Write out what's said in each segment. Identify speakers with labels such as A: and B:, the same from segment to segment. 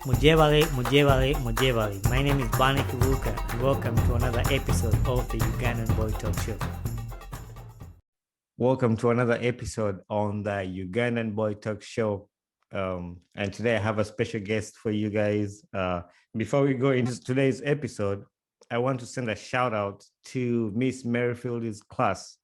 A: Mujevale. My name is Bani Kivuka, and welcome to another episode of the Ugandan Boy Talk Show. Welcome to another episode on the Ugandan Boy Talk Show. And today I have a special guest for you guys. Before we go into today's episode, I want to send a shout out to Miss Merrifield's class,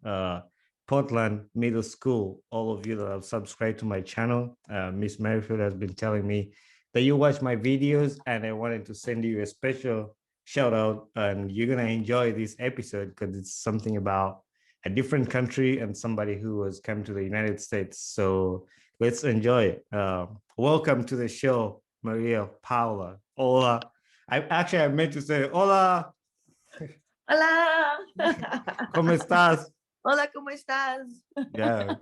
A: Portland Middle School. All of you that have subscribed to my channel, Miss Merrifield has been telling me that you watch my videos, and I wanted to send you a special shout out. And you're gonna enjoy this episode because it's something about a different country and somebody who has come to the United States. So let's enjoy it. Welcome to the show, Maria Paula. Hola. I meant to say hola.
B: Hola.
A: ¿Cómo estás?
B: Hola, ¿cómo estás?
A: Yeah.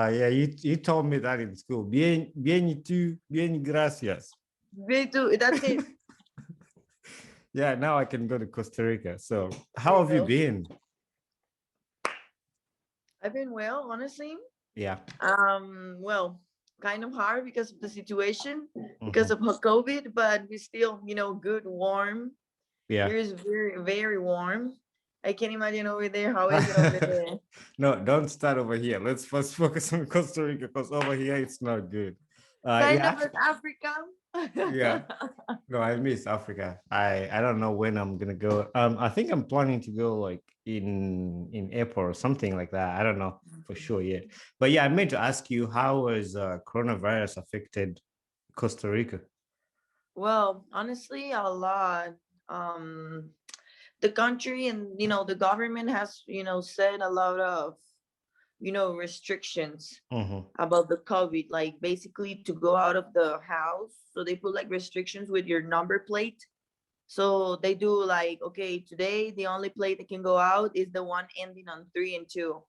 A: You told me that in school. Bien y tú, bien, gracias.
B: Me too. That's it.
A: Yeah, now I can go to Costa Rica. So how have you been?
B: I've been well, honestly.
A: Yeah.
B: Well, kind of hard because of the situation, because of COVID, but we still, good, warm.
A: Yeah.
B: Here is very, very warm. I can't imagine over there. How is it over there?
A: No, don't start over here. Let's first focus on Costa Rica because over here it's not good.
B: Kind of like Africa.
A: Yeah. No, I miss Africa. I don't know when I'm gonna go. I think I'm planning to go like in April or something like that. I don't know for sure yet. But yeah, I meant to ask you, how has coronavirus affected Costa Rica?
B: Well, honestly, a lot. The country and the government has set a lot of restrictions about the COVID, like basically to go out of the house. So they put like restrictions with your number plate. So they do like, okay, today the only plate that can go out is the one ending on 3 and 2,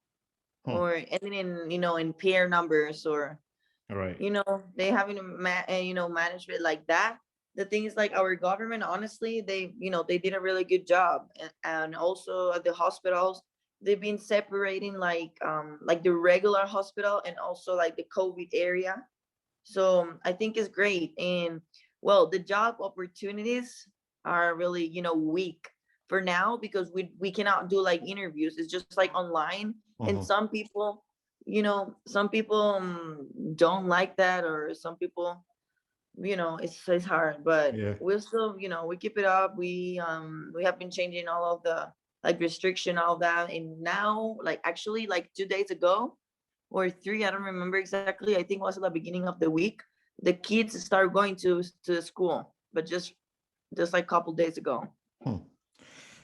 B: or ending in in pair numbers, or
A: right.
B: They haven't managed it like that. The thing is, like, our government, honestly, they did a really good job. And also at the hospitals, they've been separating like the regular hospital and also like the COVID area. So I think it's great. And well, the job opportunities are really weak for now, because we cannot do like interviews. It's just like online. And some people don't like that, or some people it's hard, but
A: Yeah.
B: we'll still we keep it up. We have been changing all of the like restriction, all that. And now, like, actually, like 2 days ago or 3, I don't remember exactly, I think it was at the beginning of the week, the kids start going to school, but just like a couple days ago.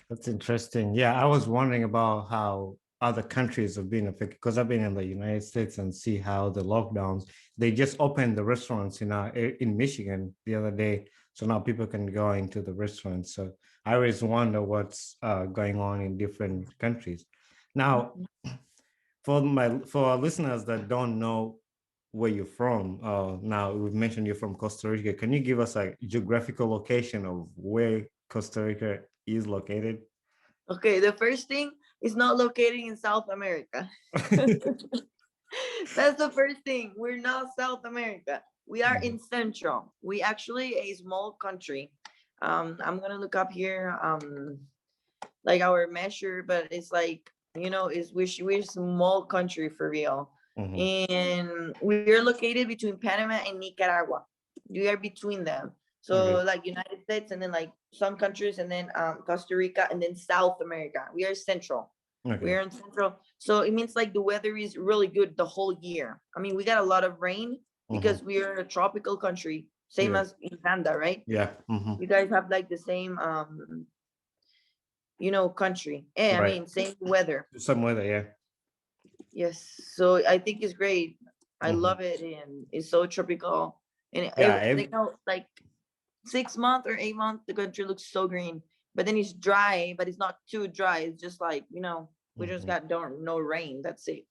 A: That's interesting. Yeah, I was wondering about how other countries have been affected, because I've been in the United States and see how the lockdowns, they just opened the restaurants in Michigan the other day. So now people can go into the restaurants. So I always wonder what's going on in different countries. Now, for our listeners that don't know where you're from, now we've mentioned you're from Costa Rica. Can you give us a geographical location of where Costa Rica is located?
B: Okay, the first thing is not located in South America. That's the first thing. We're not South America. We are in Central. We actually a small country. I'm gonna look up here like our measure, but it's like we're a small country for real. And we're located between Panama and Nicaragua. We are between them. So like United States, and then like some countries, and then Costa Rica, and then South America. We are central. We're in central. So it means like the weather is really good the whole year. I mean, we got a lot of rain because we are a tropical country, same as Uganda, right?
A: Yeah.
B: You guys have like the same country. And I mean, same weather.
A: Some weather, yeah.
B: Yes. So I think it's great. I love it, and it's so tropical. And like 6 months or 8 months, the country looks so green. But then it's dry, but it's not too dry. It's just like, we just got no rain. That's it.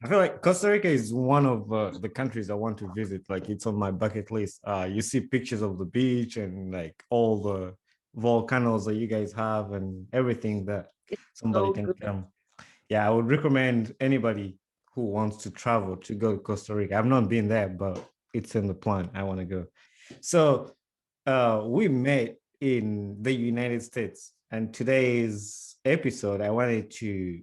A: I feel like Costa Rica is one of the countries I want to visit. Like, it's on my bucket list. You see pictures of the beach and like all the volcanoes that you guys have and everything that somebody can come. Yeah, I would recommend anybody who wants to travel to go to Costa Rica. I've not been there, but it's in the plan. I want to go. So we met in the United States, and today's episode, I wanted to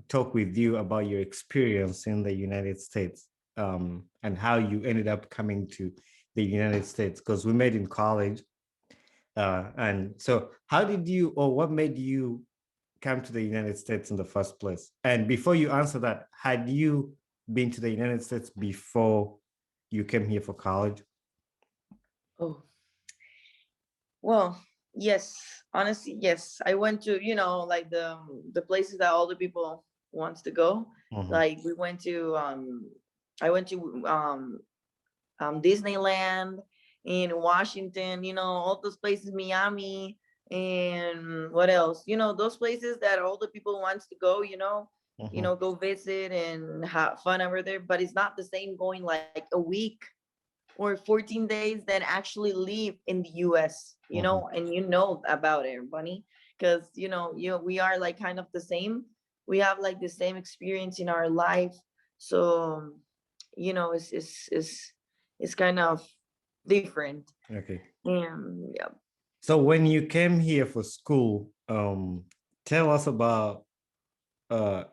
A: talk with you about your experience in the United States, and how you ended up coming to the United States, because we met in college. And so, how did you, or what made you come to the United States in the first place? And before you answer that, had you been to the United States before you came here for college?
B: Oh, well, yes. Honestly, yes. I went to, like the places that all the people wants to go.
A: Mhm.
B: Like we went to I went to Disneyland in Washington, all those places, Miami, and what else? Those places that all the people wants to go,
A: Mhm.
B: go visit and have fun over there. But it's not the same going like a week or 14 days than actually live in the US,
A: Mhm.
B: and about it, Bunny, because we are like kind of the same. We have like the same experience in our life. So, it's kind of different.
A: Okay.
B: And yeah.
A: So when you came here for school, tell us about uh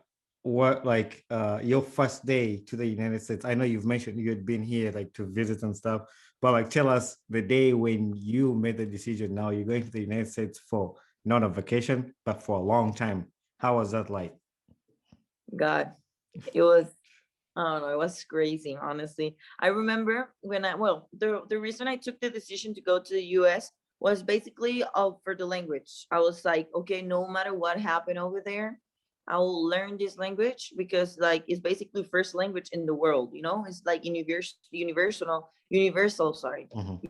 A: what, like, your first day to the United States. I know you've mentioned you had been here like to visit and stuff, but like tell us the day when you made the decision, now you're going to the United States for not a vacation, but for a long time. How was that like?
B: God, it was, I don't know, it was crazy, honestly. I remember when the reason I took the decision to go to the US was basically for the language. I was like, okay, no matter what happened over there, I will learn this language because like it's basically first language in the world, It's like
A: Mhm.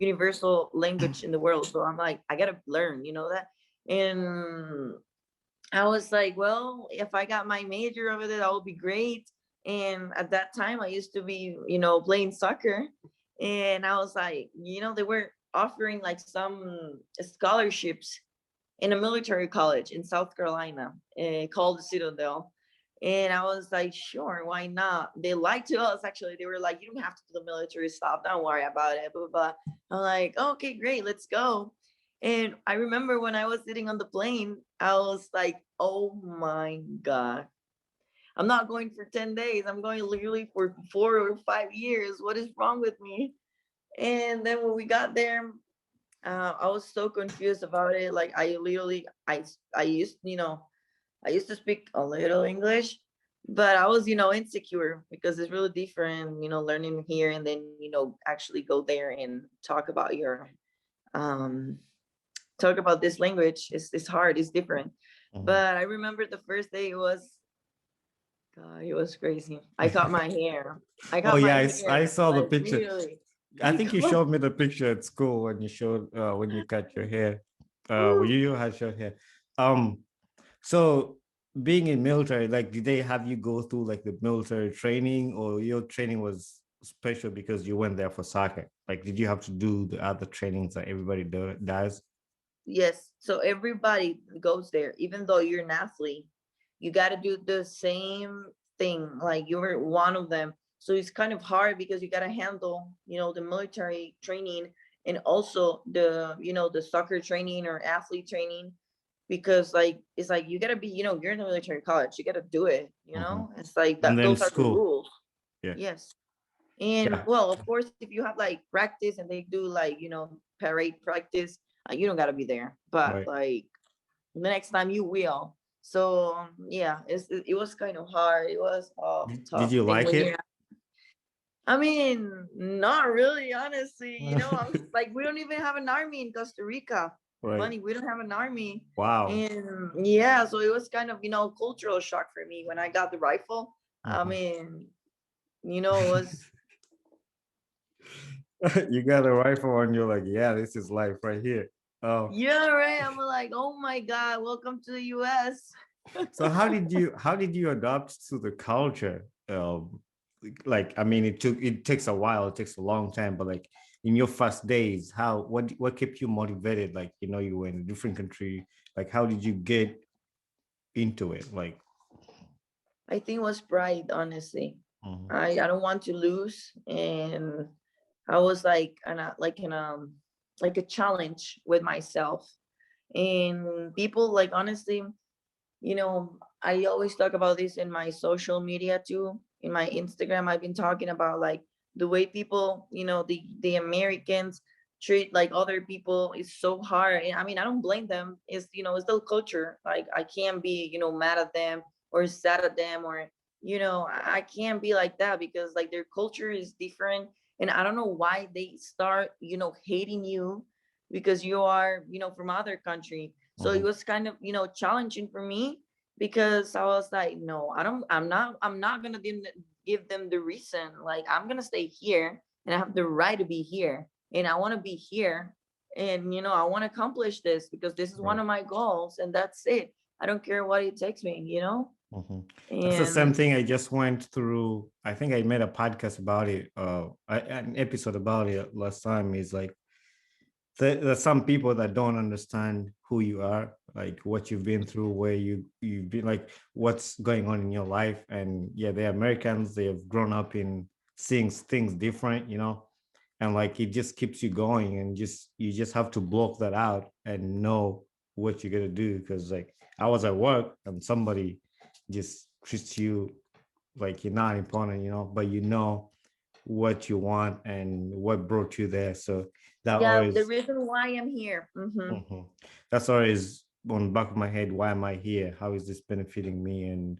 B: universal language in the world. So I'm like, I gotta learn, that. And I was like, well, if I got my major over there, that would be great. And at that time, I used to be, playing soccer. And I was like, they were offering like some scholarships in a military college in South Carolina, called the Citadel. And I was like, sure, why not? They lied to us, actually. They were like, you don't have to do the military stuff. Don't worry about it. Blah, blah, blah. I'm like, okay, great, let's go. And I remember when I was sitting on the plane, I was like, oh my God, I'm not going for 10 days. I'm going literally for 4 or 5 years. What is wrong with me? And then when we got there, I was so confused about it. Like I literally, I used, I used to speak a little English, but I was, insecure because it's really different, learning here and then, actually go there and um, talk about this language. It's hard. It's different.
A: Mhm.
B: But I remember the first day, God, it was crazy. I cut my hair. I
A: Oh
B: got
A: yeah,
B: my
A: I
B: hair
A: saw the
B: like
A: picture.
B: literally
A: I think you
B: because
A: showed me the picture at school when you showed, when you cut your hair. When you had short hair. Um, so being in military, like, did they have you go through like the military training, or your training was special because you went there for soccer? Like, did you have to do the other trainings that everybody does?
B: yes. So everybody goes there, even though you're an athlete, you got to do the same thing. Like you're one of them. So it's kind of hard because you got to handle, the military training and also the soccer training or athlete training because like it's like you got to be, you're in the military college, you got to do it.
A: Hmm.
B: It's like
A: And
B: that.
A: then
B: Those are the
A: school.
B: rules.
A: Yeah.
B: Yes. And
A: Yeah.
B: well, of course, if you have like practice and they do like, parade practice, you don't got to be there. But
A: Right.
B: like the next time you will. So yeah, it was kind of hard. It was
A: Did
B: tough.
A: you
B: And
A: like
B: when you're,
A: it?
B: I mean, not really, honestly. I'm like, we don't even have an army in Costa Rica.
A: Right.
B: Bunny, we don't have an army.
A: Wow.
B: And yeah, so it was kind of, cultural shock for me when I got the rifle. I
A: Mhm.
B: mean, it was.
A: You got a rifle and you're like, yeah, this is life right here. Oh,
B: Yeah, right. I'm like, oh my God, welcome to the US.
A: so how did you adapt to the culture? Like, I mean, it takes a while, it takes a long time, but like in your first days, what kept you motivated? Like, you were in a different country. Like, how did you get into it? Like,
B: I think it was pride, honestly.
A: mhm.
B: I don't want to lose. And I was like, like in like a challenge with myself. And people, like, honestly, I always talk about this in my social media too. In my Instagram, I've been talking about like the way people, the Americans treat like other people is so hard. And I mean, I don't blame them. It's still culture. Like, I can't be, mad at them or sad at them, or I can't be like that, because like their culture is different. And I don't know why they start, hating you because you are, from other country. So it
A: Mhm.
B: was kind of, challenging for me, because I was like, no, I'm not gonna give them the reason. Like, I'm gonna stay here, and I have the right to be here, and I want to be here, and I want to accomplish this, because this is one
A: Right.
B: of my goals, and that's it. I don't care what it takes me.
A: Mhm. That's the same
B: And
A: thing I just went through. I think I made a podcast about it, an episode about it last time. Is like there's some people that don't understand who you are, like what you've been through, where you've been, like what's going on in your life. And yeah, they're Americans. They have grown up in seeing things different, and like it just keeps you going, and just you just have to block that out and know what you're gonna do. Because like I was at work and somebody just treats you like you're not important, but what you want and what brought you there. So that
B: yeah, the
A: always,
B: reason why I'm here.
A: mhm, that's always on the back of my head. Why am I here? How is this benefiting me? And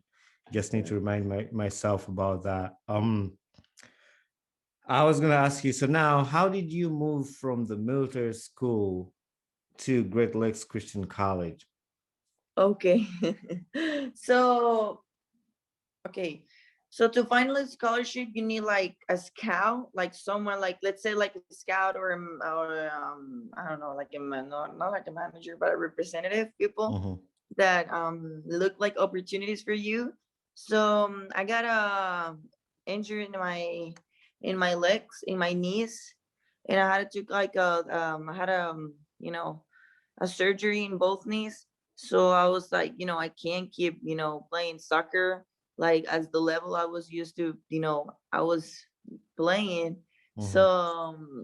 A: just need to remind myself about that. I was gonna ask you. So now, how did you move from the military school to Great Lakes Christian College?
B: Okay. So, okay. So to find a scholarship, you need like a scout, like someone, like, let's say like a scout, or I don't know, like not like a manager, but a representative people
A: Mm-hmm.
B: that look like opportunities for you. So I got a injury in my legs, in my knees, and I had to like I had a surgery in both knees. So I was like, I can't keep, playing soccer like as the level I was used to, I was playing. So
A: Mm-hmm.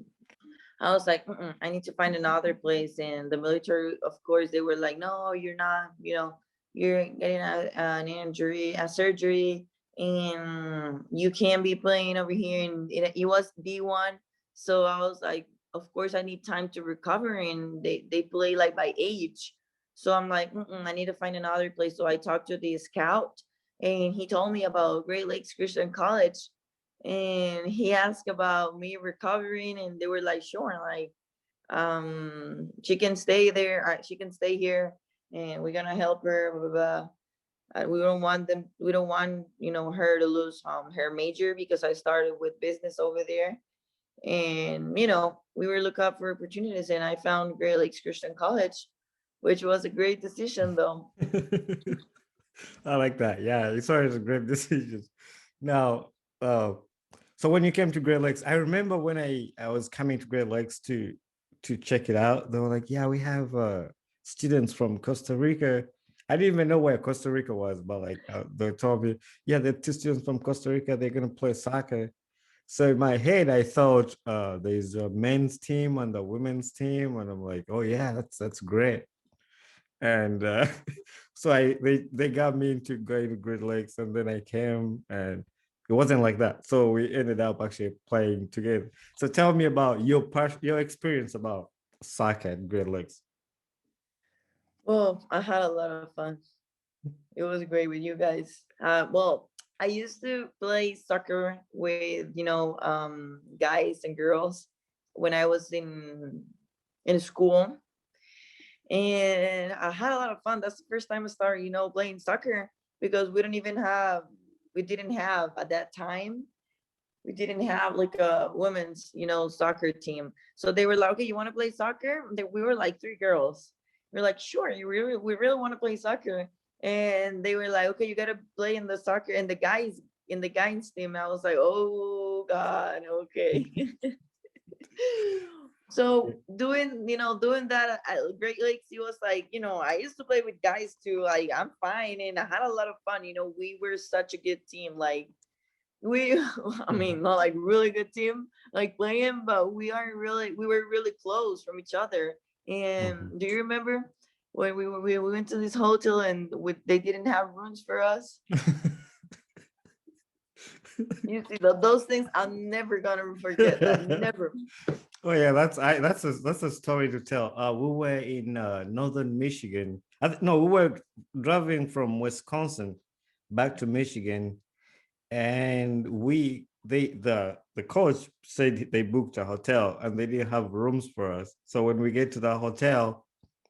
B: I was like, I need to find another place. And the military, of course, they were like, no, you're not, you're getting an injury, a surgery, and you can't be playing over here. And it was D1. So I was like, of course, I need time to recover. And they play like by age. So I'm like, I need to find another place. So I talked to the scout, and he told me about Great Lakes Christian College, and he asked about me recovering, and they were like, sure, like, she can stay there, she can stay here, and we're gonna help her, blah, blah, blah. We don't want her to lose her major, because I started with business over there. And we were looking up for opportunities, and I found Great Lakes Christian College, which was a great decision though.
A: I like that. Yeah, it's always a great decision. Now, uh, so when you came to Great Lakes, I remember when I was coming to Great Lakes to check it out. They were like, "Yeah, we have students from Costa Rica." I didn't even know where Costa Rica was, but like they told me, "Yeah, the two students from Costa Rica. They're gonna play soccer." So in my head, I thought there's a men's team and a women's team, and I'm like, "Oh yeah, that's great." And so they got me into going to Great Lakes, and then I came, and it wasn't like that. So we ended up actually playing together. So tell me about your experience about soccer at Great Lakes.
B: Well, I had a lot of fun. It was great with you guys. Well, I used to play soccer with guys and girls when I was in school, and I had a lot of fun. That's the first time I started, playing soccer, because we didn't have at that time. We didn't have like a women's, soccer team. So they were like, okay, you want to play soccer? We were like three girls. We are like, sure, we really want to play soccer. And they were like, okay, you got to play in the soccer and the guys team. I was like, oh God, okay. So doing that at Great Lakes, it was like, I used to play with guys too. Like, I'm fine, and I had a lot of fun. We were such a good team. Like, we I
A: Mhm.
B: mean, not like really good team like playing, but we were really close from each other. And
A: Mhm.
B: do you remember when we went to this hotel and they didn't have rooms for us? You see, those things I'm never gonna forget that. Never.
A: Oh yeah, that's a story to tell. We were in northern Michigan. No, we were driving from Wisconsin back to Michigan, and the coach said they booked a hotel and they didn't have rooms for us. So when we get to the hotel,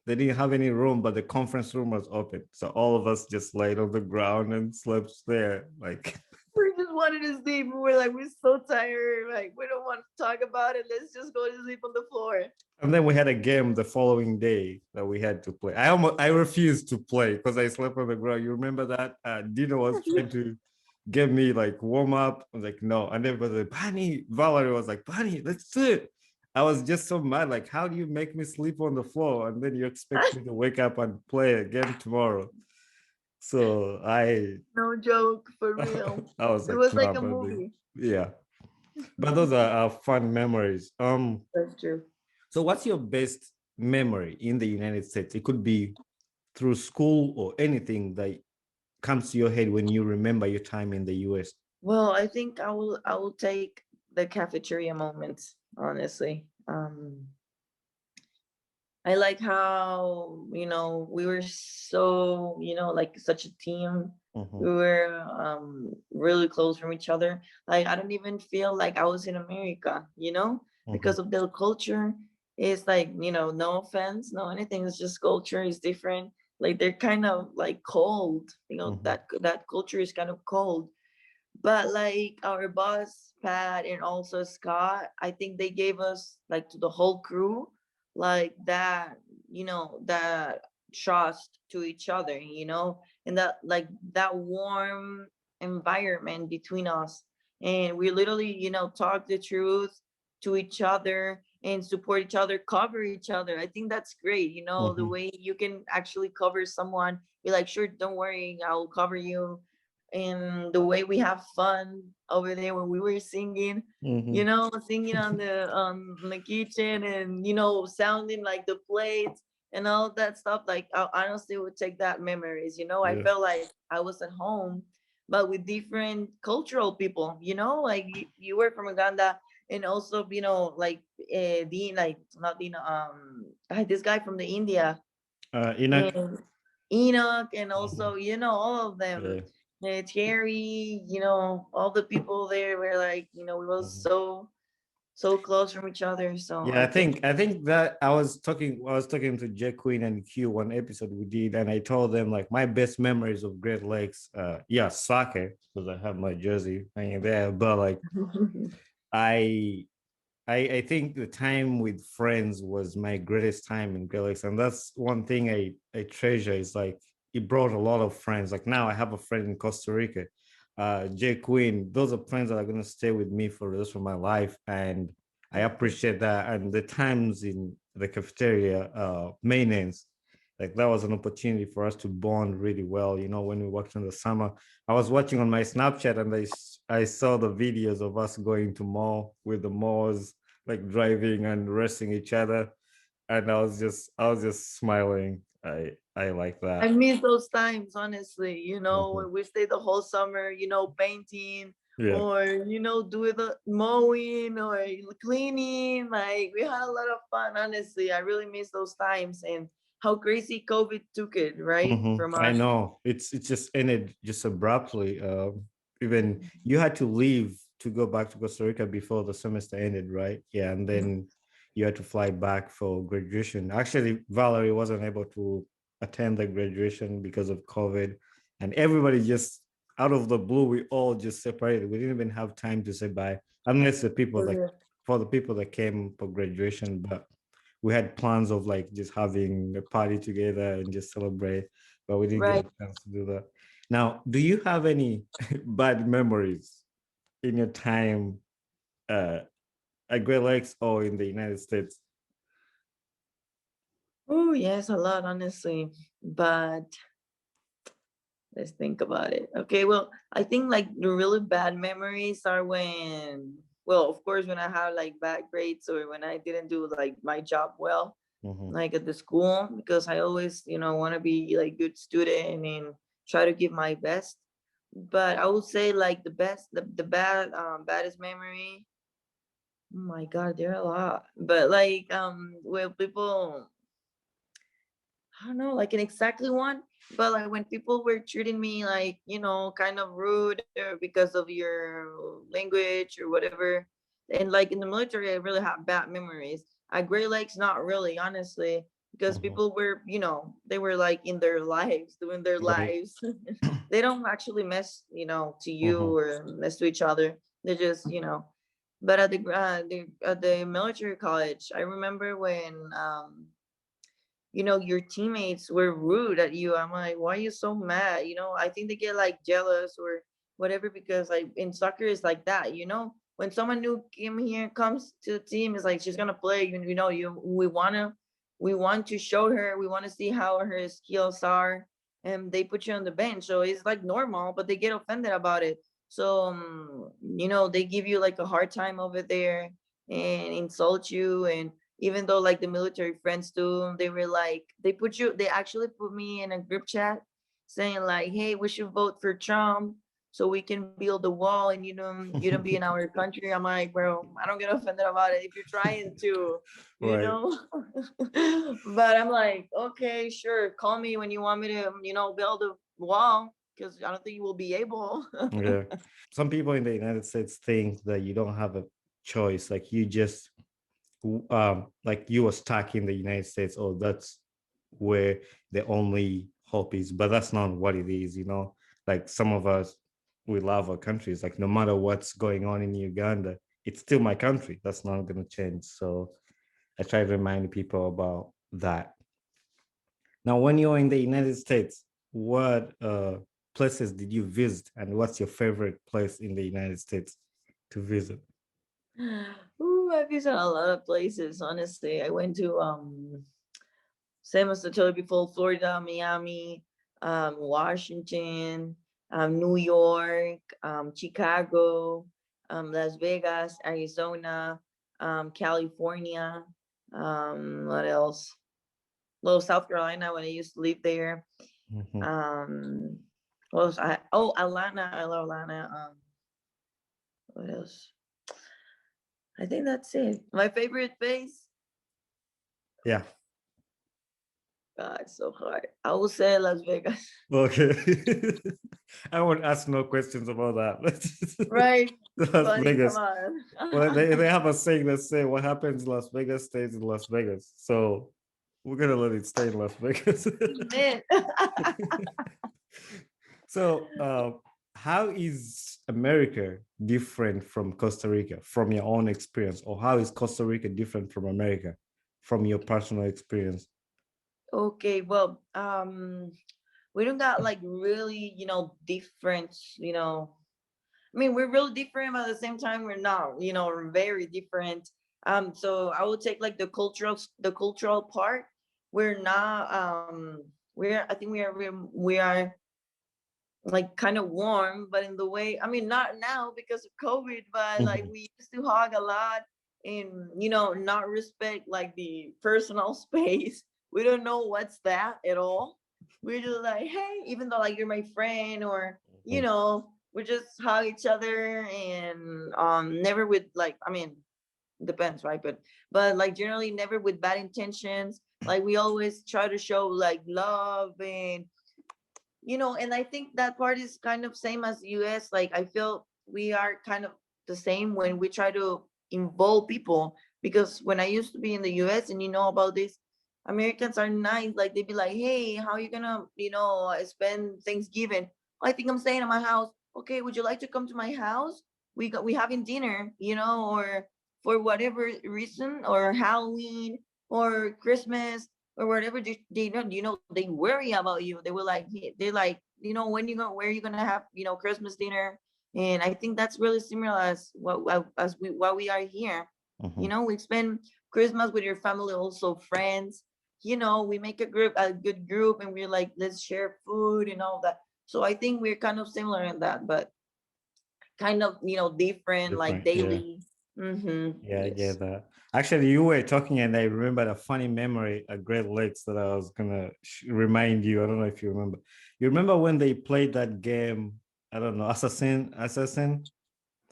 A: they didn't have any room, but the conference room was open. So all of us just laid on the ground and slept there. Like,
B: We just wanted to sleep. We were like, we're so tired. Like, we don't want to talk about it. Let's just go to sleep on the floor.
A: and then we had a game the following day that we had to play. I refused to play because I slept on the ground. You remember that? Dino was trying to get me like warm up. I was like, no. And then was like, Bunny, Valerie was like, Bunny, let's do it. I was just so mad. Like, how do you make me sleep on the floor? And then you expect me to wake up and play again tomorrow. So
B: No joke, for real.
A: I was
B: It
A: like,
B: was like
A: nah,
B: a
A: buddy.
B: movie.
A: Yeah. But those are fun memories.
B: That's true.
A: So what's your best memory in the United States? It could be through school or anything that comes to your head when you remember your time in the US.
B: Well, I think I will take the cafeteria moments, honestly. I like how, we were so, like such a team.
A: Mhm,
B: We were really close from each other. Like, I don't even feel like I was in America,
A: mhm,
B: because of their culture. It's like, no offense, no anything. It's just culture is different. Like, they're kind of like cold,
A: mhm,
B: that culture is kind of cold. But like our boss Pat and also Scott, I think they gave us like to the whole crew like that, that trust to each other, and that like that warm environment between us. And we literally, talk the truth to each other and support each other, cover each other. I think that's great, the
A: mhm,
B: way you can actually cover someone. Be like, sure, don't worry, I'll cover you. And the way we have fun over there when we were singing,
A: mhm.
B: singing on the kitchen, and sounding like the plates and all that stuff. Like, I honestly would take that memories. I
A: Yeah.
B: felt like I was at home, but with different cultural people. Like you were from Uganda, and also like Dean, like not Dean, this guy from the India,
A: Enoch.
B: and Enoch, and
A: Mhm.
B: also all of them,
A: Yeah.
B: Terry, all the people there were like, we were
A: Mhm.
B: so close from each other. So
A: Yeah,
B: I think
A: I think that I was talking to Jack Queen and Q one episode we did, and I told them like my best memories of Great Lakes, yeah, soccer, because I have my jersey hanging there, but like I I think the time with friends was my greatest time in Great Lakes, and that's one thing I treasure. Is like it brought a lot of friends. Like now I have a friend in Costa Rica, Jay Quinn. Those are friends that are gonna stay with me for the rest of my life, and I appreciate that. And the times in the cafeteria, maintenance, like that was an opportunity for us to bond really well. When we worked in the summer, I was watching on my Snapchat, and I saw the videos of us going to mall with the malls, like driving and racing each other, and I was just smiling. I like
B: I
A: that.
B: miss those times, honestly.
A: Mhm.
B: When we stayed the whole summer, painting,
A: Yeah.
B: or doing the mowing or cleaning. Like, we had a lot of fun, honestly. I really miss those times, and how crazy COVID took it, right, from
A: I
B: us.
A: know it just ended just abruptly. Even you had to leave to go back to Costa Rica before the semester ended, right? Yeah, and then you had to fly back for graduation. Actually, Valerie wasn't able to attend the graduation because of COVID, and everybody just out of the blue, we all just separated. We didn't even have time to say bye, unless the people like
B: Okay.
A: for the people that came for graduation, but we had plans of like just having a party together and just celebrate, but we didn't get
B: Right.
A: a chance to do that. Now, do you have any bad memories in your time uh, at Great Lakes or in the United States?
B: Oh, yes, a lot, honestly. But Let's think about it. Okay, well, I think like the really bad memories are when, well, of course, when I have like bad grades or when I didn't do like my job well,
A: Mm-hmm.
B: like at the school, because I always, want to be like good student and try to give my best. But I would say like the baddest memory. Oh my God, there are a lot. But like, well, people, I don't know, like an exactly one, but like when people were treating me like, kind of rude or because of your language or whatever. And like in the military, I really have bad memories. At Great Lakes, not really, honestly, because
A: Mm-hmm.
B: people were, they were like in their lives, doing their
A: Right.
B: lives. They don't actually mess, to
A: Mm-hmm.
B: you or mess to each other. They just, but at the military college, I remember when your teammates were rude at you. I'm like, why are you so mad? I think they get like jealous or whatever, because like in soccer is like that. When someone new comes to the team, it's like she's gonna play. We want to show her. We want to see how her skills are, and they put you on the bench. So it's like normal, but they get offended about it. So they give you like a hard time over there and insult you. And even though like the military friends do, they were like, they actually put me in a group chat saying like, hey, we should vote for Trump so we can build the wall and you don't be in our country. I'm like, bro, I don't get offended about it if you're trying to, you
A: Right.
B: know. But I'm like, okay, sure, call me when you want me to, build a wall, because I don't think you will be able.
A: Yeah. Some people in the United States think that you don't have a choice. Like you just like you were stuck in the United States, or that's where the only hope is. But that's not what it is, you know. Like some of us, we love our countries. Like no matter what's going on in Uganda, it's still my country. That's not going to change. So I try to remind people about that. Now, when you're in the United States, what places did you visit, and what's your favorite place in the United States to visit?
B: Ooh, I've visited a lot of places. Honestly, I went to same as I told you before, Florida, Miami, Washington, New York, Chicago, Las Vegas, Arizona, California. What else? Well, South Carolina when I used to live there.
A: Mhm.
B: Um, what was I? Oh, Atlanta. I love Atlanta. What else? I think that's it. My favorite place.
A: Yeah.
B: God, it's so hard. I will say Las Vegas.
A: Okay. I won't ask no questions about that.
B: Right.
A: Las
B: Funny, come
A: Vegas. Well,
B: on.
A: they have a saying that say what happens in Las Vegas stays in Las Vegas. So we're gonna let it stay in Las Vegas.
B: Man.
A: So how is America different from Costa Rica from your own experience? Or how is Costa Rica different from America from your personal experience?
B: Okay, well, we don't got like really, different, I mean, we're really different, but at the same time, we're not, we're very different. So I would take like the cultural part. We're not, I think we are like kind of warm, but in the way, I mean, not now because of COVID, but like
A: Mhm.
B: we used to hug a lot and, not respect like the personal space. We don't know what's that at all. We're just like, hey, even though like you're my friend, or, we just hug each other, and never with like, I mean, depends, right? But like generally never with bad intentions. Like we always try to show like love, and I think that part is kind of same as US. Like I feel we are kind of the same when we try to involve people, because when I used to be in the US, and about this, Americans are nice. Like they'd be like, hey, how are you gonna spend Thanksgiving? I think I'm staying at my house. Okay, would you like to come to my house? We having dinner, or for whatever reason, or Halloween or Christmas or whatever. They don't, they worry about you. They were like, they're like, when you going, where you gonna have Christmas dinner. And I think that's really similar as what we are here.
A: Mhm.
B: We spend Christmas with your family, also friends. We make a good group, and we're like, let's share food and all that. So I think we're kind of similar in that, but kind of, different, like
A: Different. Yeah.
B: daily. Mm-hmm.
A: Yeah, I
B: Yes.
A: get that. Actually, you were talking, and I remembered a funny memory at Great Lakes that I was gonna remind you. I don't know if you remember. You remember when they played that game? I don't know, Assassin.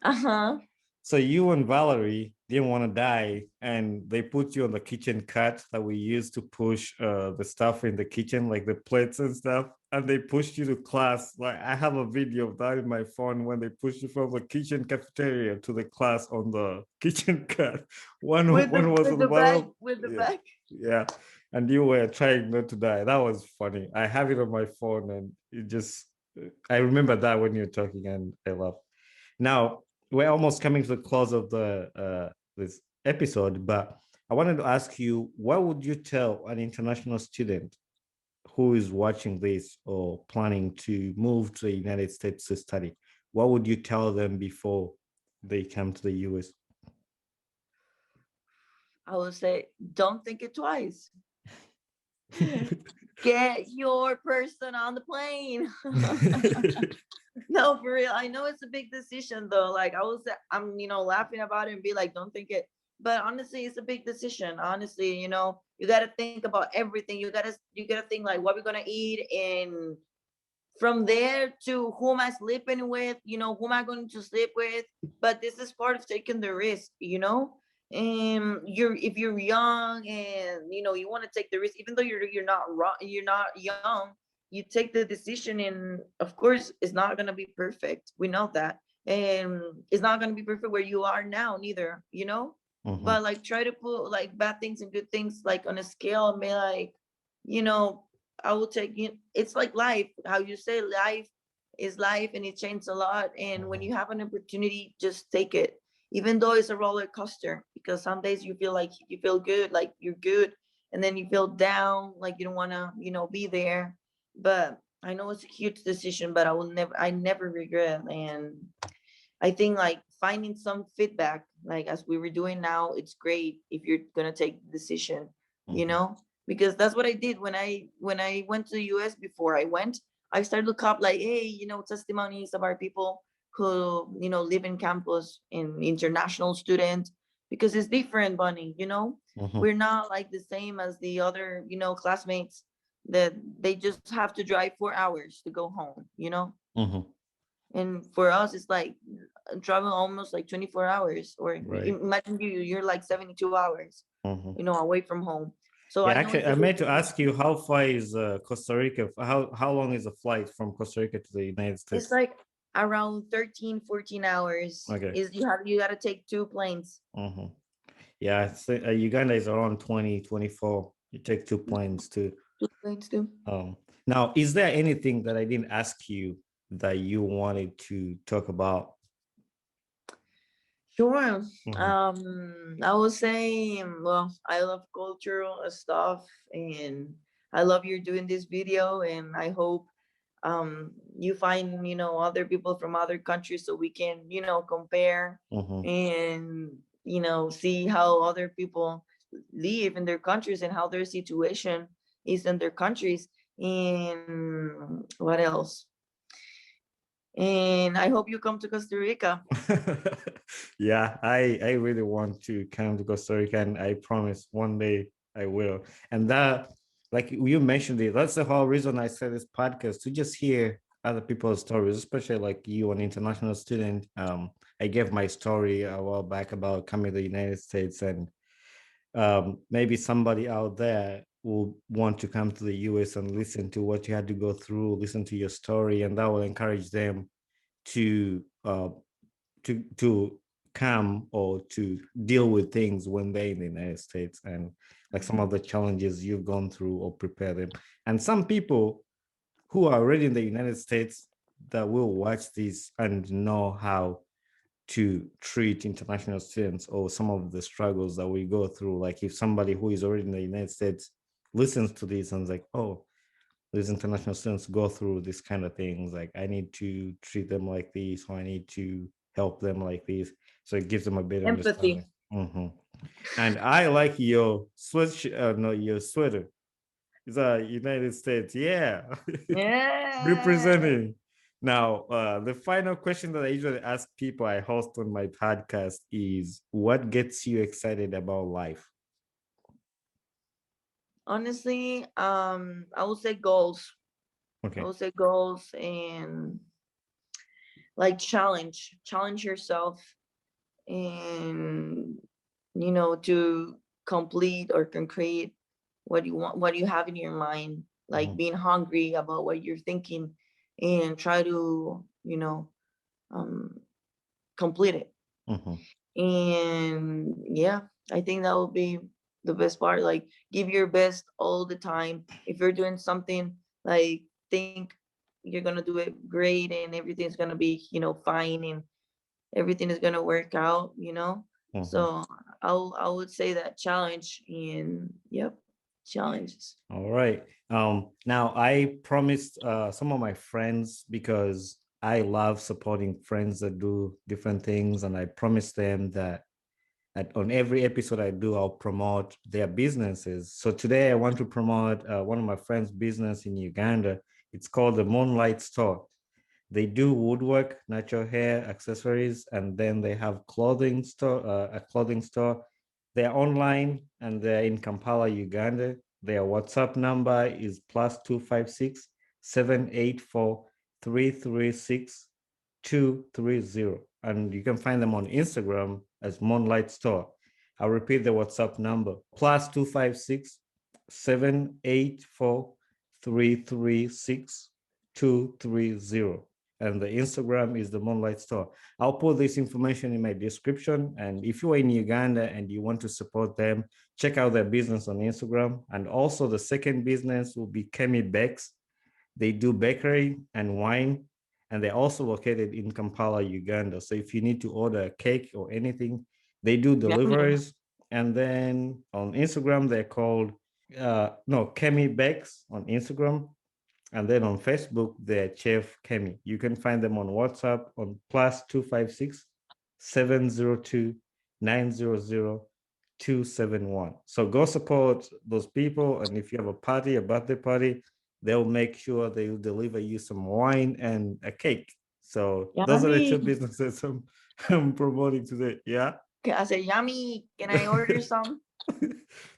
B: Uh-huh.
A: So you and Valerie didn't want to die, and they put you on the kitchen cart that we used to push the stuff in the kitchen, like the plates and stuff, and they pushed you to class. Like I have a video of that in my phone when they pushed you from the kitchen cafeteria to the class on the kitchen cart. One was
B: With
A: on the
B: the bag,
A: bottom,
B: with the
A: yeah,
B: bag.
A: yeah, and you were trying not to die. That was funny. I have it on my phone, and it just I remember that when you're talking, and I love. Now we're almost coming to the close of the this episode, but I wanted to ask you, what would you tell an international student who is watching this or planning to move to the United States to study? What would you tell them before they come to the US?
B: I would say, don't think it twice. Get your person on the plane. No, for real. I know it's a big decision though. Like I'm, laughing about it and be like, don't think it. But honestly, it's a big decision. Honestly, you gotta think about everything. You gotta think like what we're gonna eat, and from there to who am I sleeping with, who am I going to sleep with. But this is part of taking the risk. And if you're young and you want to take the risk, even though you're not wrong, you're not young, you take the decision, and of course it's not going to be perfect, we know that. And it's not going to be perfect where you are now neither.
A: Mhm.
B: But like try to put like bad things and good things like on a scale and be like, you know I will take you. It's like life. How you say life is life, and it changes a lot. And when
A: Mhm.
B: you have an opportunity, just take it, even though it's a roller coaster. Because some days you feel like you feel good, like you're good, and then you feel down, like you don't want to, be there. But I know it's a huge decision, but I never regret. And I think like finding some feedback, like as we were doing now, it's great if you're gonna take the decision, you
A: Mhm.
B: know, because that's what I did when I went to the US. Before I went, I started to look up like, hey, testimonies of our people who, live in campus in international students, because it's different, Bunny,
A: Mhm.
B: we're not like the same as the other, classmates that they just have to drive 4 hours to go home.
A: Mhm.
B: And for us it's like travel almost like 24 hours, or
A: Right.
B: imagine you're like 72 hours,
A: Mhm.
B: away from home. So
A: Yeah,
B: I know
A: actually,
B: it's a
A: I
B: big
A: meant to ask
B: decision.
A: you how far is Costa Rica? How long is a flight from Costa Rica to the United
B: It's
A: States?
B: like around 13, 14 hours.
A: Okay.
B: Is you got to take two planes.
A: Hmm. Yeah, Uganda is around 2024. You take two planes too.
B: Two planes too.
A: Um, Now, is there anything that I didn't ask you that you wanted to talk about?
B: Sure.
A: Hmm.
B: I would say, well, I love cultural stuff, and I love you're doing this video, and I hope you find other people from other countries so we can compare,
A: Hmm.
B: and see how other people live in their countries and how their situation is in their countries. And what else? And I hope you come to Costa Rica.
A: Yeah, I really want to come to Costa Rica, and I promise one day I will. And that, like you mentioned it, that's the whole reason I said this podcast, to just hear other people's stories, especially like you, an international student. I gave my story a while back about coming to the United States, and maybe somebody out there will want to come to the US and listen to what you had to go through, listen to your story, and that will encourage them to to come or to deal with things when they're in the United States, and like some of the challenges you've gone through, or prepare them. And some people who are already in the United States that will watch this and know how to treat international students, or some of the struggles that we go through. Like if somebody who is already in the United States listens to this and is like, oh, these international students go through this kind of things, like I need to treat them like this, or I need to help them like this, so it gives them a better
B: Empathy.
A: understanding. Hmm. And I like your sweat no, your sweater. It's United States. Yeah.
B: Yeah.
A: Representing. Now, the final question that I usually ask people I host on my podcast is what gets you excited about life?
B: Honestly, I would say goals. I
A: Okay.
B: would say goals and like challenge yourself and to complete or concrete what you want, what you have in your mind, like
A: Mhm,
B: being hungry about what you're thinking and try to um complete it.
A: mhm,
B: And yeah, I think that will be the best part. Like give your best all the time. If you're doing something, like think you're gonna do it great and everything's gonna be fine and everything is gonna work out.
A: mhm.
B: So I would say that challenge and yep, challenges.
A: All right. Now I promised some of my friends because I love supporting friends that do different things, and I promised them that on every episode I do, I'll promote their businesses. So today I want to promote one of my friends' business in Uganda. It's called the Moonlight Store. They do woodwork, natural hair, accessories, and then they have a clothing store. They're online and they're in Kampala, Uganda. Their WhatsApp number is +256 784 336 230. And you can find them on Instagram as Moonlight Store. I'll repeat the WhatsApp number +256 784 336 230, and the Instagram is the Moonlight Store. I'll put this information in my description. And if you're in Uganda and you want to support them, check out their business on Instagram. And also, the second business will be Kemi Bakes. They do bakery and wine, and they're also located in Kampala, Uganda. So if you need to order a cake or anything, they do
B: Yummy.
A: deliveries. And then on Instagram, they're called no Kemi Bakes on Instagram, and then on Facebook, they're Chef Kemi. You can find them on WhatsApp on +256 702 900 271. So go support those people. And if you have a party, a birthday party, they'll make sure they'll deliver you some wine and a cake. So those are the two
B: Yummy.
A: businesses I'm promoting today. Yeah.
B: I said yummy. Can I order some?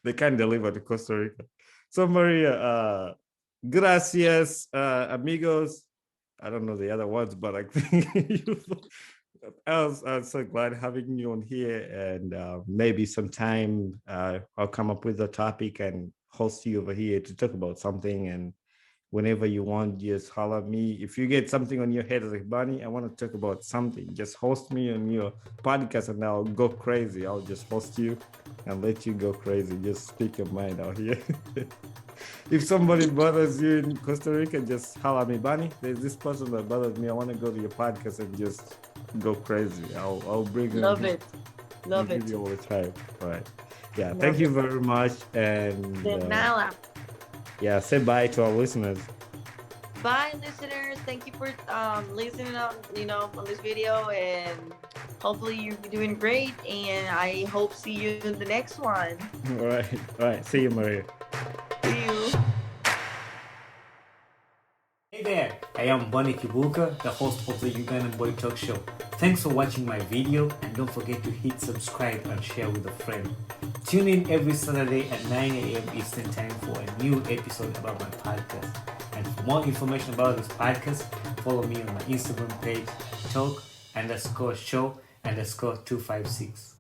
A: They can deliver to Costa Rica. So Maria, gracias, amigos. I don't know the other words, but I think I was so glad having you on here, and maybe sometime I'll come up with a topic and host you over here to talk about something. And whenever you want, just holler at me. If you get something on your head like Bunny, I want to talk about something, just host me on your podcast and I'll go crazy. I'll just host you and let you go crazy. Just speak your mind out here. If somebody bothers you in Costa Rica, just holler at me, Bunny. There's this person that bothers me. I want to go to your podcast and just go crazy. I'll bring
B: Love
A: them
B: it.
A: and
B: Love
A: give
B: it.
A: you all the time. All right. Yeah. Thank
B: Love
A: you
B: it.
A: very much. And
B: De nada.
A: yeah, say bye to our listeners.
B: Bye, listeners. Thank you for listening on this video, and hopefully you're doing great. And I hope see you in the next one.
A: All right. All right. See you, Maria.
B: See you.
A: Hey there, I am Bunny Kibuka, the host of the Ugandan Boy Talk Show. Thanks for watching my video, and don't forget to hit subscribe and share with a friend. Tune in every Saturday at 9 a.m. Eastern Time for a new episode about my podcast. And for more information about this podcast, follow me on my Instagram page, talk_show_256.